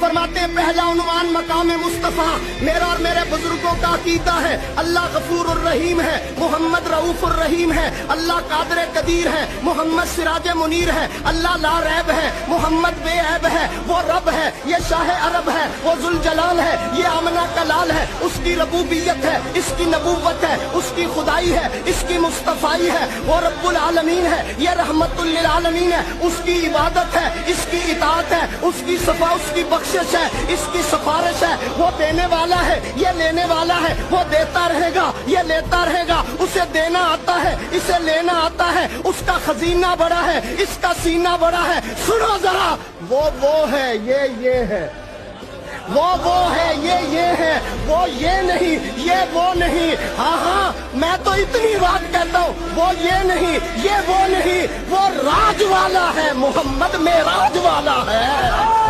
फरमाते हैं पहला उन्वान मकाम मुस्तफ़ा मेरा और मेरे बुजुर्गों का अकीदा है, अल्लाह गफूर रहीम है, मोहम्मद रऊफ रहीम है, अल्लाह कादर कदीर है, मोहम्मद सिराज मुनीर है, अल्लाह ला रैब है, मोहम्मद बेऐब है, वो रब है, ये शाह अरब है, वो जुल जलाल है, ये आमना कलाल है, उसकी रबूबियत है, इसकी नबूवत है, उसकी खुदाई है, इसकी मुस्तफाई है, वो रब्बुल आलमीन है, ये रहमतुल लिल आलमीन है, उसकी इबादत है, इसकी इताअत है, उसकी सफा उसकी बख्शिश है, इसकी सिफारिश है, वो देने वाला है, ये लेने वाला है, वो देता रहेगा, ये लेता रहेगा, उसे देना आता है, इसे लेना आता है, उसका खजीना बड़ा है, इसका सीना बड़ा है। सुनो जरा, वो है, ये है, वो है, ये है, वो ये नहीं, ये वो नहीं। हाँ हाँ, मैं तो इतनी बात कहता हूँ, वो ये नहीं, ये वो नहीं, वो राज वाला है, मोहम्मद मेराज वाला है।